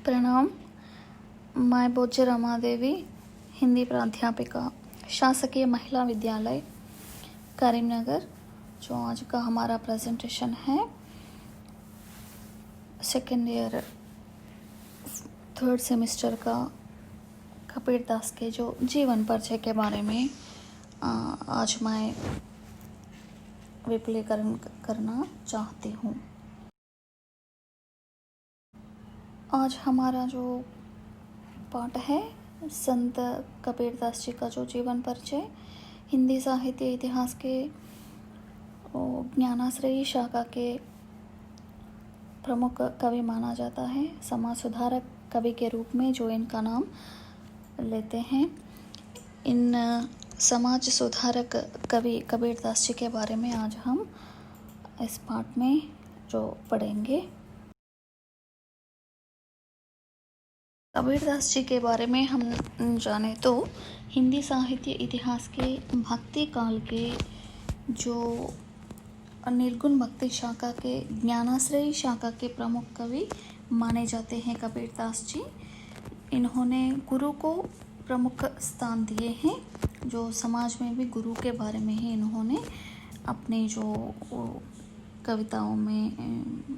प्रणाम। मैं बोज्य रमा देवी, हिंदी प्राध्यापिका, शासकीय महिला विद्यालय करीमनगर। जो आज का हमारा प्रेजेंटेशन है सेकेंड ईयर 3rd सेमेस्टर का कबीर दास के जो जीवन परिचय के बारे में आज मैं विपुलीकरण करना चाहती हूँ। आज हमारा जो पाठ है संत कबीर दास जी का जो जीवन परिचय, हिंदी साहित्य इतिहास के ज्ञानाश्रयी शाखा के प्रमुख कवि माना जाता है। समाज सुधारक कवि के रूप में जो इनका नाम लेते हैं। इन समाज सुधारक कवि कबीर दास जी के बारे में आज हम इस पाठ में जो पढ़ेंगे। कबीर दास जी के बारे में हम जाने तो हिंदी साहित्य इतिहास के भक्ति काल के जो निर्गुण भक्ति शाखा के ज्ञानाश्रयी शाखा के प्रमुख कवि माने जाते हैं कबीर दास जी। इन्होंने गुरु को प्रमुख स्थान दिए हैं। जो समाज में भी गुरु के बारे में ही इन्होंने अपने जो कविताओं में,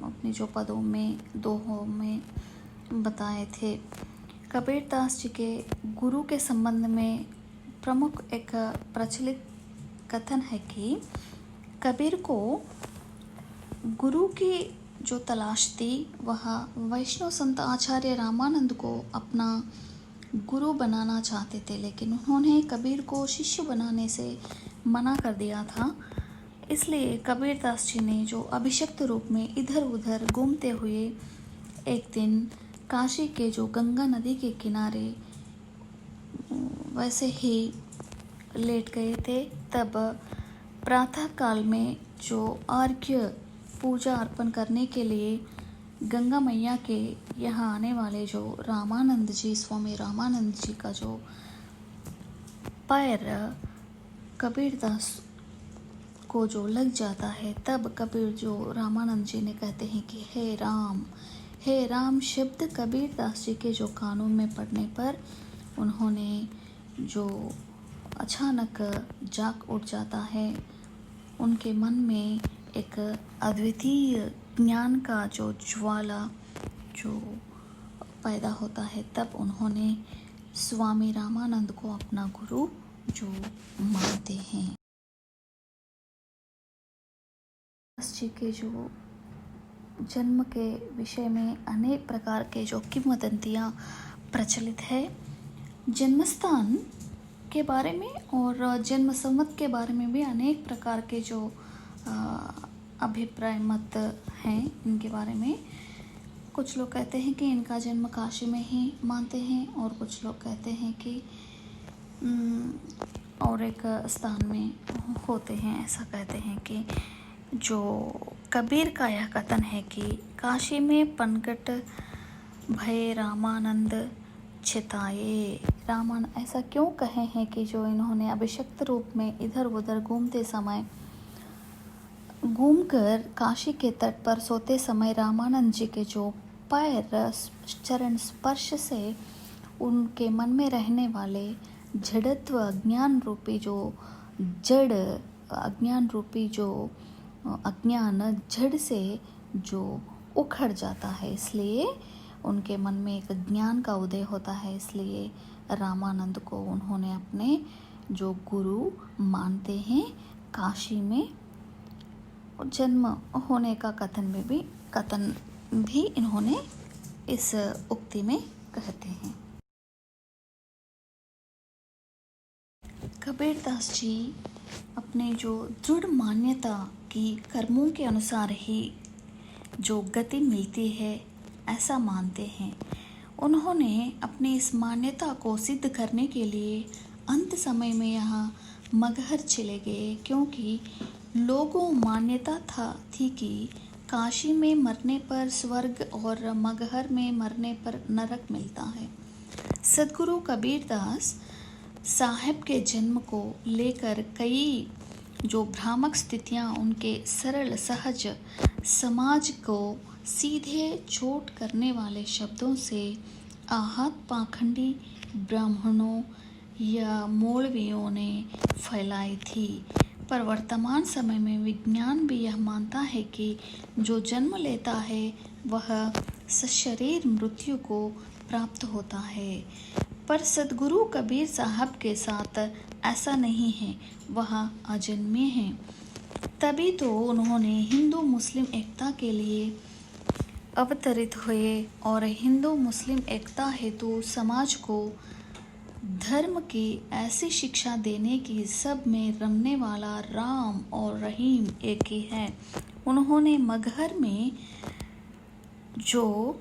अपने जो पदों में, दोहों में बताए थे। कबीर दास जी के गुरु के संबंध में प्रमुख एक प्रचलित कथन है कि कबीर को गुरु की जो तलाश थी वह वैष्णव संत आचार्य रामानंद को अपना गुरु बनाना चाहते थे, लेकिन उन्होंने कबीर को शिष्य बनाने से मना कर दिया था। इसलिए कबीर दास जी ने जो अभिषिक्त रूप में इधर उधर घूमते हुए एक दिन काशी के जो गंगा नदी के किनारे वैसे ही लेट गए थे। तब प्रातः काल में जो अर्घ्य पूजा अर्पण करने के लिए गंगा मैया के यहाँ आने वाले जो रामानंद जी, स्वामी रामानंद जी का जो पैर कबीर दास को जो लग जाता है, तब कबीर जो रामानंद जी ने कहते हैं कि हे राम शब्द कबीर दास जी के जो कानों में पड़ने पर उन्होंने जो अचानक जाग उठ जाता है। उनके मन में एक अद्वितीय ज्ञान का जो ज्वाला जो पैदा होता है, तब उन्होंने स्वामी रामानंद को अपना गुरु जो मानते हैं। दास जी के जो जन्म के विषय में अनेक प्रकार के जो किंवदंतियाँ प्रचलित है। जन्मस्थान के बारे में और जन्म संवत के बारे में भी अनेक प्रकार के जो अभिप्राय मत हैं इनके बारे में। कुछ लोग कहते हैं कि इनका जन्म काशी में ही मानते हैं, और कुछ लोग कहते हैं कि और एक स्थान में होते हैं। ऐसा कहते हैं कि जो कबीर का यह कथन है कि काशी में पनघट भय रामानंद छिताए। रामानंद ऐसा क्यों कहे हैं कि जो इन्होंने अभिषिक्त रूप में इधर उधर घूमते समय, घूमकर काशी के तट पर सोते समय रामानंद जी के जो पैर चरण स्पर्श से उनके मन में रहने वाले जड़त्व, अज्ञान रूपी जो जड़, अज्ञान रूपी जो अज्ञान जड़ से जो उखड़ जाता है, इसलिए उनके मन में एक ज्ञान का उदय होता है। इसलिए रामानंद को उन्होंने अपने जो गुरु मानते हैं। काशी में जन्म होने का कथन भी इन्होंने इस उक्ति में कहते हैं। कबीर दास जी अपने जो दृढ़ मान्यता कि कर्मों के अनुसार ही जो गति मिलती है ऐसा मानते हैं। उन्होंने अपनी इस मान्यता को सिद्ध करने के लिए अंत समय में यहाँ मगहर चले गए, क्योंकि लोगों मान्यता थी कि काशी में मरने पर स्वर्ग और मगहर में मरने पर नरक मिलता है। सद्गुरु कबीर दास साहब के जन्म को लेकर कई जो भ्रामक स्थितियाँ उनके सरल सहज समाज को सीधे चोट करने वाले शब्दों से आहत पाखंडी ब्राह्मणों या मौलवियों ने फैलाई थी। पर वर्तमान समय में विज्ञान भी यह मानता है कि जो जन्म लेता है वह सशरीर मृत्यु को प्राप्त होता है। पर सद्गुरु कबीर साहब के साथ ऐसा नहीं है, वह अजन्मे हैं। तभी तो उन्होंने हिंदू मुस्लिम एकता के लिए अवतरित हुए और हिंदू मुस्लिम एकता हेतु समाज को धर्म की ऐसी शिक्षा देने की सब में रमने वाला राम और रहीम एक ही है। उन्होंने मगहर में जो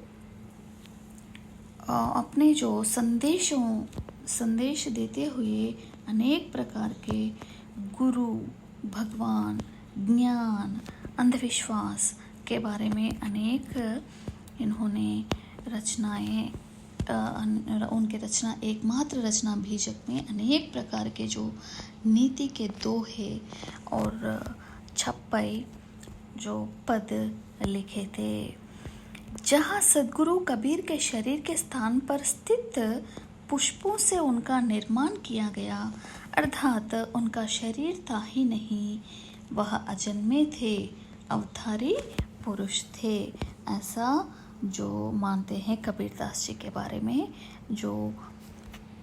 अपने जो संदेश देते हुए अनेक प्रकार के गुरु, भगवान, ज्ञान, अंधविश्वास के बारे में अनेक इन्होंने रचनाएं उनके रचना एकमात्र रचना बीजक में अनेक प्रकार के जो नीति के दोहे और 56 जो पद लिखे थे। जहाँ सद्गुरु कबीर के शरीर के स्थान पर स्थित पुष्पों से उनका निर्माण किया गया, अर्थात उनका शरीर था ही नहीं, वह अजन्मे थे, अवतारी पुरुष थे। ऐसा जो मानते हैं कबीरदास जी के बारे में, जो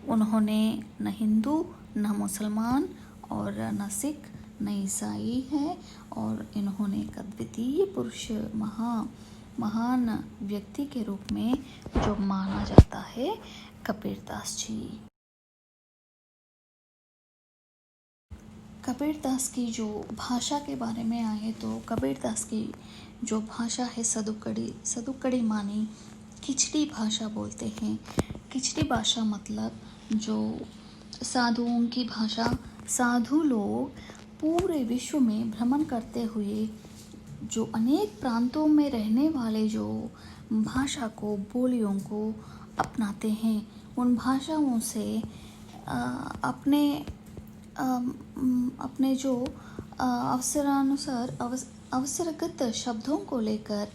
उन्होंने न हिंदू न मुसलमान और न सिख न ईसाई है, और इन्होंने एक अद्वितीय पुरुष महान व्यक्ति के रूप में जो माना जाता है कबीरदास जी। कबीरदास की जो भाषा के बारे में आए तो कबीरदास की जो भाषा है सदुकड़ी मानी खिचड़ी भाषा बोलते हैं। खिचड़ी भाषा मतलब जो साधुओं की भाषा। साधु लोग पूरे विश्व में भ्रमण करते हुए जो अनेक प्रांतों में रहने वाले जो भाषा को, बोलियों को अपनाते हैं, उन भाषाओं से अपने जो अवसरानुसार अवसरगत शब्दों को लेकर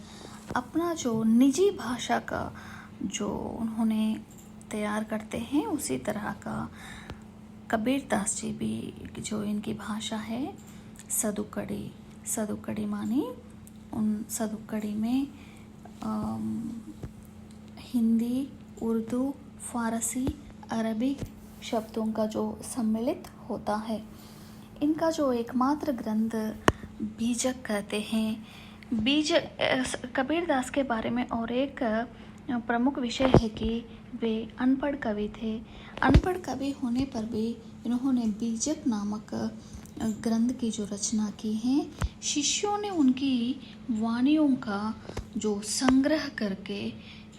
अपना जो निजी भाषा का जो उन्होंने तैयार करते हैं, उसी तरह का कबीरदास जी भी जो इनकी भाषा है सदुकड़ी मानी उन सदुकड़ी में हिंदी, उर्दू, फारसी, अरबिक शब्दों का जो सम्मिलित होता है। इनका जो एकमात्र ग्रंथ बीजक कहते हैं। बीजक कबीरदास के बारे में और एक प्रमुख विषय है कि वे अनपढ़ कवि थे। अनपढ़ कवि होने पर भी इन्होंने बीजक नामक ग्रंथ की जो रचना की है, शिष्यों ने उनकी वाणियों का जो संग्रह करके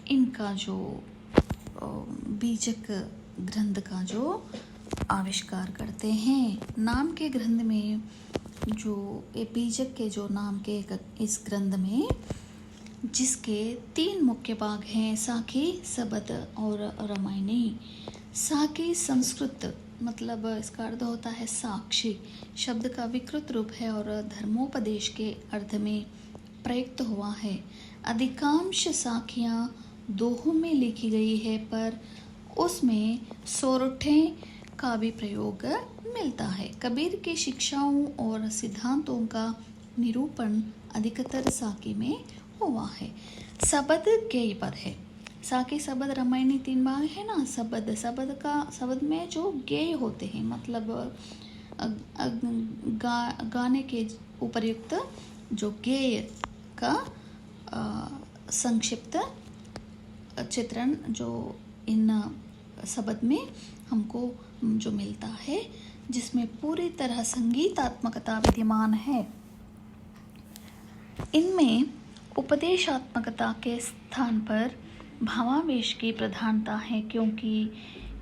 इनका जो बीजक ग्रंथ का जो आविष्कार करते हैं। नाम के ग्रंथ में जो बीजक के जो नाम के इस ग्रंथ में जिसके 3 मुख्य भाग हैं, साखी, सबद और रामायणी। साखी संस्कृत मतलब इसका अर्थ होता है साक्षी, शब्द का विकृत रूप है और धर्मोपदेश के अर्थ में प्रयुक्त हुआ है। अधिकांश साखियाँ दोहों में लिखी गई है, पर उसमें सोरठे का भी प्रयोग मिलता है। कबीर की शिक्षाओं और सिद्धांतों का निरूपण अधिकतर साखी में हुआ है। सबद गेय पद है। साखी, सबद, रामायणी 3 भाग है ना। सबद में जो गेय होते हैं मतलब गाने के उपयुक्त जो गेय का संक्षिप्त चित्रण जो इन सबद में हमको जो मिलता है, जिसमें पूरी तरह संगीतात्मकता विद्यमान है। इनमें उपदेशात्मकता के स्थान पर भावावेश की प्रधानता है, क्योंकि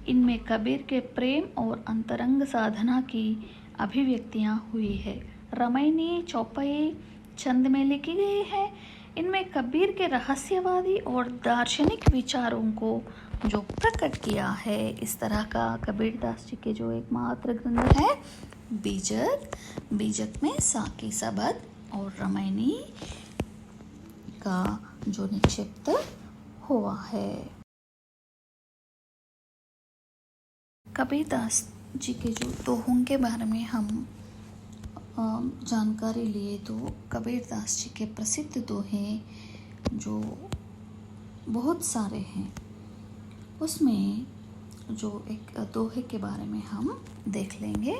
इनमें कबीर के प्रेम और अंतरंग साधना की अभिव्यक्तियाँ हुई है। रामायणी चौपाई छंद में लिखी गई है। इनमें कबीर के रहस्यवादी और दार्शनिक विचारों को जो प्रकट किया है। इस तरह का कबीरदास जी के जो एकमात्र ग्रंथ है बीजक में साखी, सबद और रामायणी का जो निक्षिप्त हुआ है। कबीरदास जी के जो दोहों के बारे में हम जानकारी लिए तो कबीरदास जी के प्रसिद्ध दोहे जो बहुत सारे हैं, उसमें जो एक दोहे के बारे में हम देख लेंगे।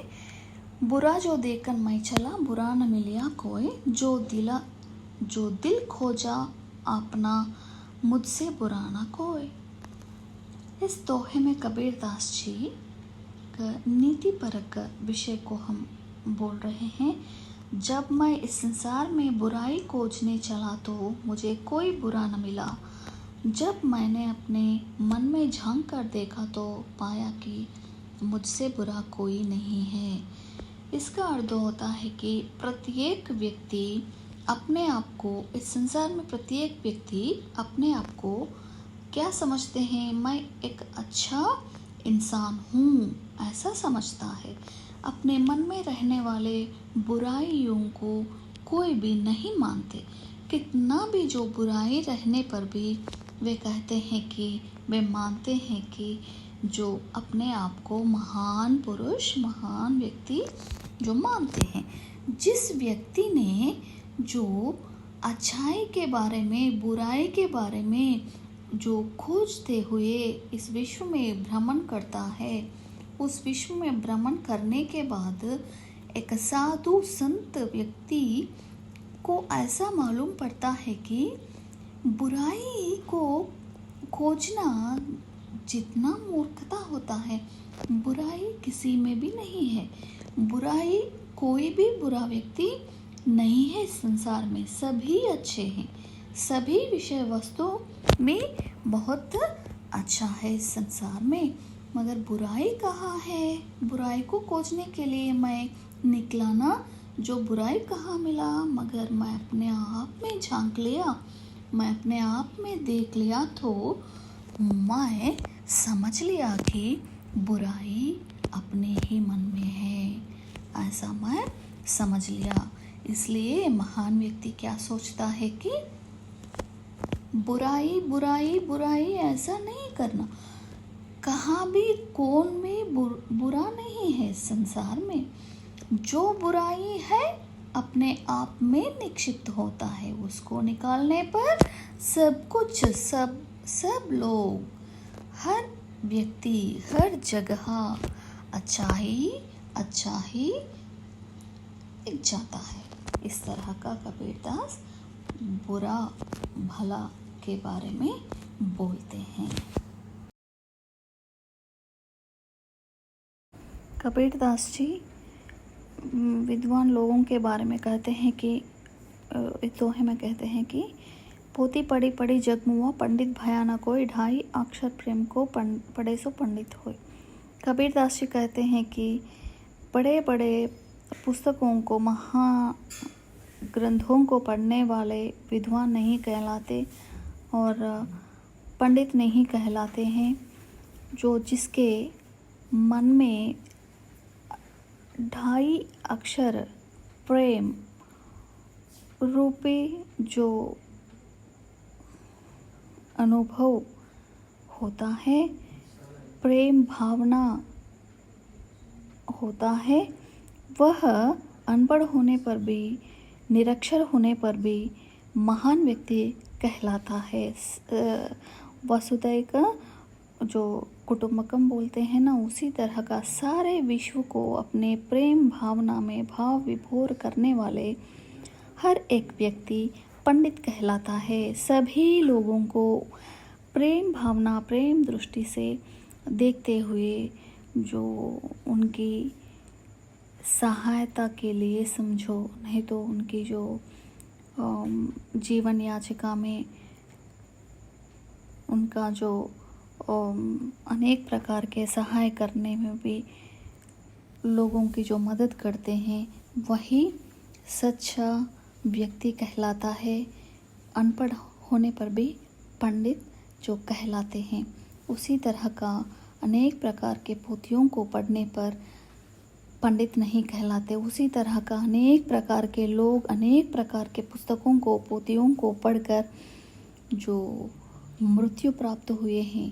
बुरा जो देखकर मैं चला, बुरा न मिलिया कोई, जो दिल खोजा अपना, मुझसे बुरा न कोई। इस दोहे में कबीरदास जी का नीतिपरक विषय को हम बोल रहे हैं। जब मैं इस संसार में बुराई खोजने चला तो मुझे कोई बुरा न मिला। जब मैंने अपने मन में झांक कर देखा तो पाया कि मुझसे बुरा कोई नहीं है। इसका अर्थ होता है कि प्रत्येक व्यक्ति अपने आप को, इस संसार में प्रत्येक व्यक्ति अपने आप को क्या समझते हैं, मैं एक अच्छा इंसान हूँ, ऐसा समझता है। अपने मन में रहने वाले बुराइयों को कोई भी नहीं मानते। कितना भी जो बुराई रहने पर भी वे कहते हैं कि वे मानते हैं कि जो अपने आप को महान पुरुष, महान व्यक्ति जो मानते हैं। जिस व्यक्ति ने जो अच्छाई के बारे में, बुराई के बारे में जो खोजते हुए इस विश्व में भ्रमण करता है, उस विश्व में भ्रमण करने के बाद एक साधु संत व्यक्ति को ऐसा मालूम पड़ता है कि बुराई को खोजना जितना मूर्खता होता है, बुराई किसी में भी नहीं है। बुराई, कोई भी बुरा व्यक्ति नहीं है संसार में, सभी अच्छे हैं। सभी विषय वस्तु में बहुत अच्छा है इस संसार में। मगर बुराई कहाँ है? बुराई को खोजने के लिए मैं निकला ना, जो बुराई कहाँ मिला, मगर मैं अपने आप में झांक लिया, मैं अपने आप में देख लिया तो मैं समझ लिया कि बुराई अपने ही मन में है, ऐसा मैं समझ लिया। इसलिए महान व्यक्ति क्या सोचता है कि बुराई बुराई बुराई ऐसा नहीं करना। कहाँ भी कौन में बुरा नहीं है संसार में। जो बुराई है अपने आप में निक्षिप्त होता है, उसको निकालने पर सब कुछ, सब लोग, हर व्यक्ति, हर जगह अच्छा ही दिख जाता है। इस तरह का कबीरदास बुरा भला के बारे में बोलते हैं। कबीरदास जी विद्वान लोगों के बारे में कहते हैं कि इस दोहे में कहते हैं कि पोती पड़ी पड़ी जगमुआ, पंडित भया न कोई, ढाई अक्षर प्रेम को पढ़े सो पंडित होय। कबीरदास जी कहते हैं कि बड़े बड़े पुस्तकों को, महाग्रंथों को पढ़ने वाले विद्वान नहीं कहलाते और पंडित नहीं कहलाते हैं। जो जिसके मन में ढाई अक्षर प्रेम रूपी जो अनुभव होता है, प्रेम भावना होता है, वह अनपढ़ होने पर भी, निरक्षर होने पर भी महान व्यक्ति कहलाता है। वसुदैव का जो कुटुंबकम बोलते हैं ना, उसी तरह का सारे विश्व को अपने प्रेम भावना में भाव विभोर करने वाले हर एक व्यक्ति पंडित कहलाता है। सभी लोगों को प्रेम भावना, प्रेम दृष्टि से देखते हुए जो उनकी सहायता के लिए समझो, नहीं तो उनकी जो जीवन याचिका में उनका जो अनेक प्रकार के सहाय करने में भी लोगों की जो मदद करते हैं, वही सच्चा व्यक्ति कहलाता है। अनपढ़ होने पर भी पंडित जो कहलाते हैं। उसी तरह का अनेक प्रकार के पोथियों को पढ़ने पर पंडित नहीं कहलाते। उसी तरह का अनेक प्रकार के लोग अनेक प्रकार के पुस्तकों को, पोथियों को पढ़कर जो मृत्यु प्राप्त हुए हैं,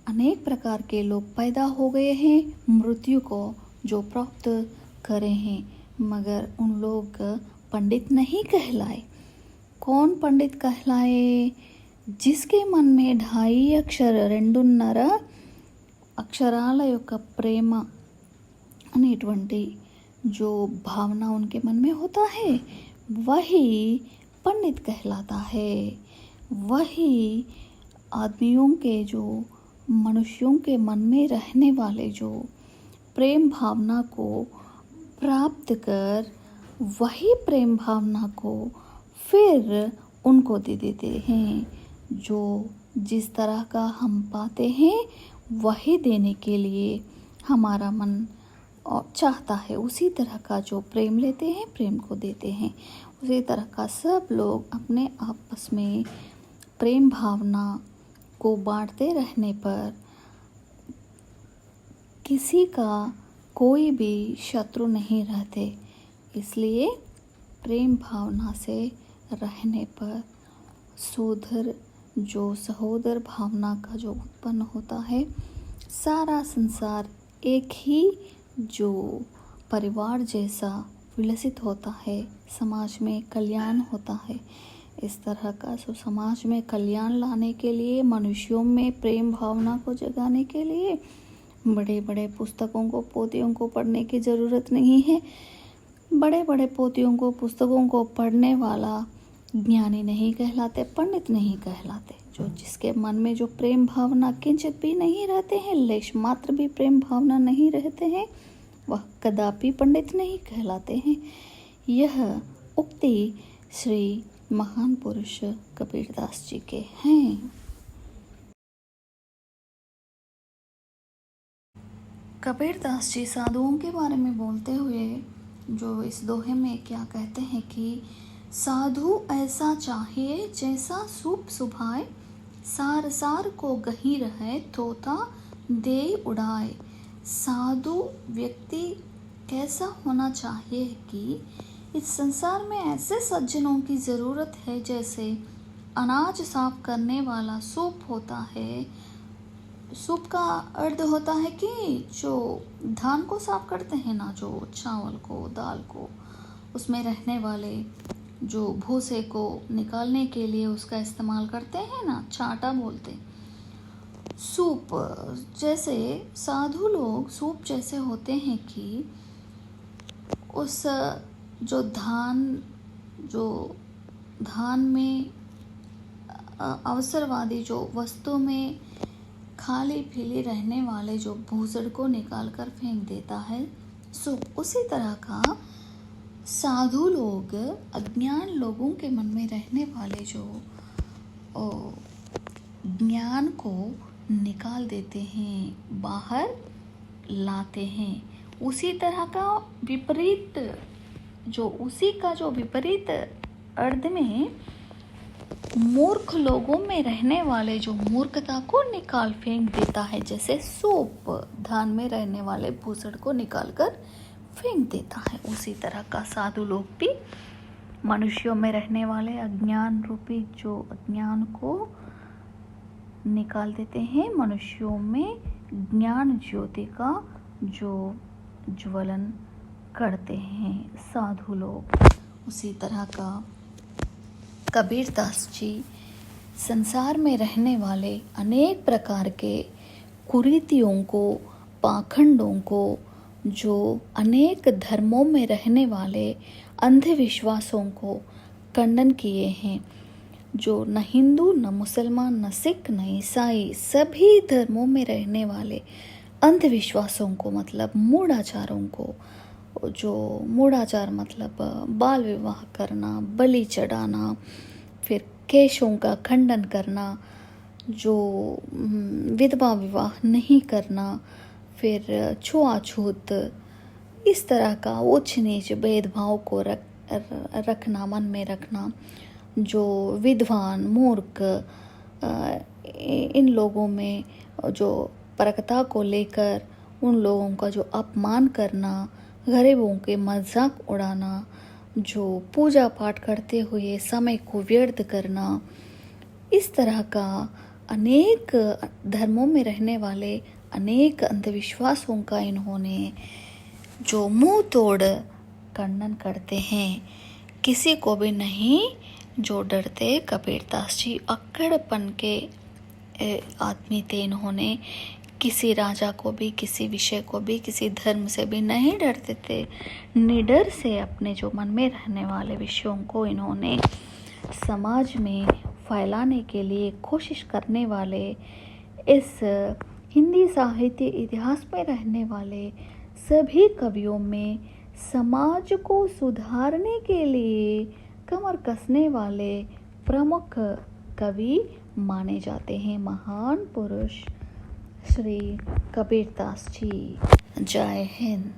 अनेक प्रकार के लोग पैदा हो गए हैं मृत्यु को जो प्राप्त करे हैं, मगर उन लोग पंडित नहीं कहलाए। कौन पंडित कहलाए? जिसके मन में 2.5 అక్షర 2.5 అక్షరాల యొక్క ప్రేమ అనేటువంటి जो भावना उनके मन में होता है, वही पंडित कहलाता है। वही आदमियों के जो मनुष्यों के मन में रहने वाले जो प्रेम भावना को प्राप्त कर, वही प्रेम भावना को फिर उनको दे देते हैं। जो जिस तरह का हम पाते हैं वही देने के लिए हमारा मन और चाहता है, उसी तरह का जो प्रेम लेते हैं प्रेम को देते हैं। उसी तरह का सब लोग अपने आपस में प्रेम भावना को बांटते रहने पर किसी का कोई भी शत्रु नहीं रहते। इसलिए प्रेम भावना से रहने पर सोदर जो सहोदर भावना का जो उत्पन्न होता है, सारा संसार एक ही जो परिवार जैसा विलसित होता है, समाज में कल्याण होता है। इस तरह का समाज में कल्याण लाने के लिए, मनुष्यों में प्रेम भावना को जगाने के लिए बड़े बड़े पुस्तकों को पोथियों को पढ़ने की ज़रूरत नहीं है। बड़े बड़े पोथियों को पुस्तकों को पढ़ने वाला ज्ञानी नहीं कहलाते, पंडित नहीं कहलाते। जो जिसके मन में जो प्रेम भावना किंचित भी नहीं रहते हैं, लेश मात्र भी प्रेम भावना नहीं रहते हैं, वह कदापि पंडित नहीं कहलाते हैं। यह उक्ति श्री महान पुरुष कबीरदास जी के हैं। कबीरदास जी साधुओं के बारे में बोलते हुए जो इस दोहे में क्या कहते हैं कि साधु ऐसा चाहिए जैसा सूप सुभाए, सार सार को गही रहे तोता दे उड़ाए। साधु व्यक्ति कैसा होना चाहिए कि इस संसार में ऐसे सज्जनों की ज़रूरत है जैसे अनाज साफ करने वाला सूप होता है। सूप का अर्थ होता है कि जो धान को साफ करते हैं ना, जो चावल को दाल को, उसमें रहने वाले जो भूसे को निकालने के लिए उसका इस्तेमाल करते हैं ना, चाटा बोलते। सूप जैसे साधु लोग सूप जैसे होते हैं कि उस जो धान में अवसरवादी जो वस्तु में खाली पीली रहने वाले जो भूसड़ को निकाल कर फेंक देता है सूप, उसी तरह का साधु लोग अज्ञान लोगों के मन में रहने वाले जो ज्ञान को निकाल देते हैं, बाहर लाते हैं। उसी तरह का विपरीत जो विपरीत अर्थ में मूर्ख लोगों में रहने वाले जो मूर्खता को निकाल फेंक देता है, जैसे सूप धान में रहने वाले भूसड़ को निकाल कर फेंक देता है, उसी तरह का साधु लोग भी मनुष्यों में रहने वाले अज्ञान रूपी जो अज्ञान को निकाल देते हैं, मनुष्यों में ज्ञान ज्योति का जो ज्वलन करते हैं साधु लोग। उसी तरह का कबीरदास जी संसार में रहने वाले अनेक प्रकार के कुरीतियों को, पाखंडों को, जो अनेक धर्मों में रहने वाले अंधविश्वासों को खंडन किए हैं। जो न हिंदू, न मुसलमान, न सिख, न ईसाई, सभी धर्मों में रहने वाले अंधविश्वासों को, मतलब मूढ़ाचारों को, जो मूढ़ाचार मतलब बाल विवाह करना, बलि चढ़ाना, फिर केशों का खंडन करना, जो विधवा विवाह नहीं करना, फिर छुआछूत, इस तरह का उच्च नीच भेदभाव को रखना, मन में रखना, जो विद्वान मूर्ख, इन लोगों में जो परकता को लेकर उन लोगों का जो अपमान करना, गरीबों के मजाक उड़ाना, जो पूजा पाठ करते हुए समय को व्यर्थ करना, इस तरह का अनेक धर्मों में रहने वाले अनेक अंधविश्वासों का इन्होंने जो मुंह तोड़ खंडन करते हैं। किसी को भी नहीं जो डरते। कबीरदास जी अक्कड़पन के आदमी थे। इन्होंने किसी राजा को भी, किसी विषय को भी, किसी धर्म से भी नहीं डरते थे। निडर से अपने जो मन में रहने वाले विषयों को इन्होंने समाज में फैलाने के लिए कोशिश करने वाले इस हिंदी साहित्य इतिहास में रहने वाले सभी कवियों में समाज को सुधारने के लिए कमर कसने वाले प्रमुख कवि माने जाते हैं। महान पुरुष श्री कबीरदास जी। जय हिंद।